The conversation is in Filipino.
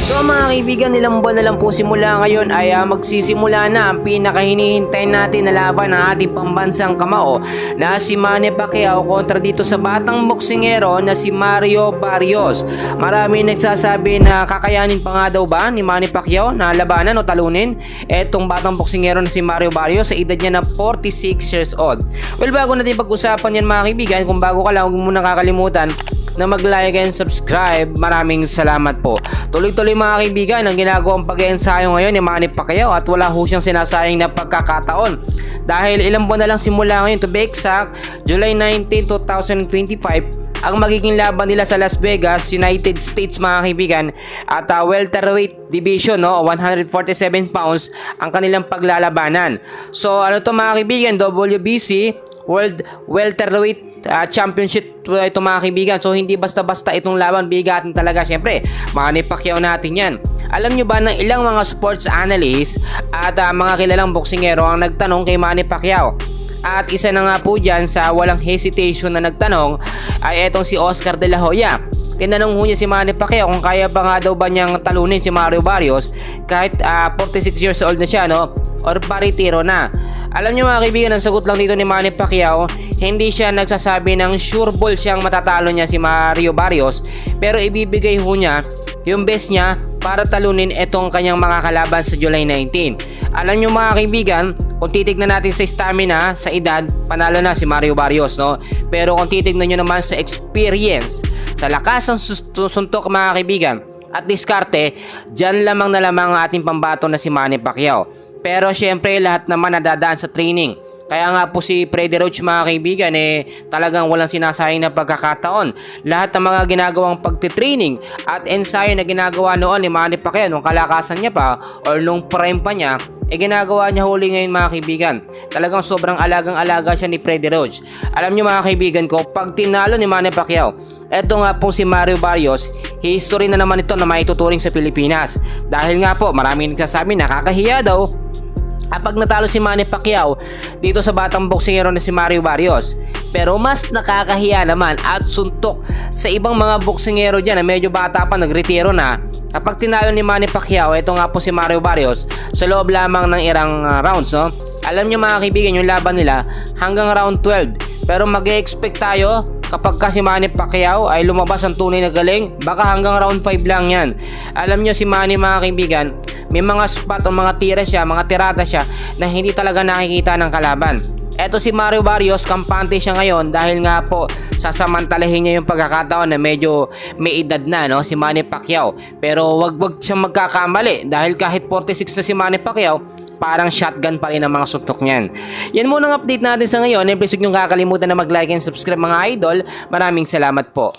So mga kaibigan, ilang buwan na lang po simula ngayon ay magsisimula na ang pinakahinihintay natin na laban ng ating pambansang kamao na si Manny Pacquiao kontra dito sa batang boksingero na si Mario Barrios. Marami nagsasabi na kakayanin pa nga daw ba ni Manny Pacquiao na labanan o talunin etong batang boksingero na si Mario Barrios sa edad niya na 46 years old. Well, bago natin pag-usapan yan mga kaibigan, kung bago ka lang, huwag mo muna kakalimutan na mag-like and subscribe. Maraming salamat po. Tuloy-tuloy mga kaibigan ang ginagawang pag-ensayo ngayon ni Manny Pacquiao at wala ho siyang sinasayang na pagkakataon. Dahil ilang buwan na lang simula ngayon, to be exact, July 19, 2025, ang magiging laban nila sa Las Vegas, United States mga kaibigan, at welterweight division, no, 147 pounds ang kanilang paglalabanan. So ano to mga kaibigan, WBC World Welterweight Championship ito mga kaibigan. So hindi basta-basta itong laban, bigatin talaga. Syempre, Manny Pacquiao natin yan. Alam nyo ba na ilang mga sports analyst at mga kilalang boksingero ang nagtanong kay Manny Pacquiao? At isa na nga po dyan sa walang hesitation na nagtanong ay etong si Oscar De La Hoya. Tinanong ho niya si Manny Pacquiao kung kaya ba nga daw ba niyang talunin si Mario Barrios kahit 46 years old na siya, no? Or paritiro na. Alam niyo mga kaibigan, ang sagot lang dito ni Manny Pacquiao, hindi siya nagsasabi ng sure ball siyang matatalo niya si Mario Barrios, pero ibibigay ho niya yung best niya para talunin itong kanyang mga kalaban sa July 19. Alam niyo mga kaibigan, kung titignan natin sa stamina, sa edad, panalo na si Mario Barrios, no? Pero kung titignan niyo naman sa experience, sa lakas ng suntok mga kaibigan, at diskarte, dyan lamang na lamang ang ating pambato na si Manny Pacquiao. Pero syempre lahat naman nadadaan sa training. Kaya nga po si Freddie Roach mga kaibigan talagang walang sinasayang na pagkakataon. Lahat ng mga ginagawang pagtitraining at ensayo na ginagawa noon ni Manny Pacquiao nung kalakasan niya pa or nung prime pa niya, ginagawa niya huli ngayon mga kaibigan. Talagang sobrang alagang-alaga siya ni Freddie Roach. Alam niyo mga kaibigan ko, pag tinalo ni Manny Pacquiao, eto nga po si Mario Barrios, history na naman ito na maituturing sa Pilipinas. Dahil nga po maraming nagsasabi nakakahiya daw kapag natalo si Manny Pacquiao dito sa batang boksingero na si Mario Barrios. Pero mas nakakahiya naman at suntok sa ibang mga boksingero dyan na medyo bata pa, nagretiro na, kapag tinalo ni Manny Pacquiao, ito nga po si Mario Barrios, sa loob lamang ng irang rounds, no? Alam nyo mga kaibigan, yung laban nila hanggang round 12. Pero mag-e-expect tayo kapag si Manny Pacquiao ay lumabas ang tunay na galing, baka hanggang round 5 lang yan. Alam nyo si Manny mga kaibigan, may mga spot o mga tira siya, mga tirada siya na hindi talaga nakikita ng kalaban. Eto si Mario Barrios, kampante siya ngayon dahil nga po sasamantalahin niya yung pagkakataon na medyo may edad na, no, si Manny Pacquiao. Pero wag siyang magkakamali dahil kahit 46 na si Manny Pacquiao, parang shotgun pa rin ang mga suntok niyan. Yan muna ang update natin sa ngayon. Please huwag niyong kakalimutan na mag-like and subscribe mga idol. Maraming salamat po.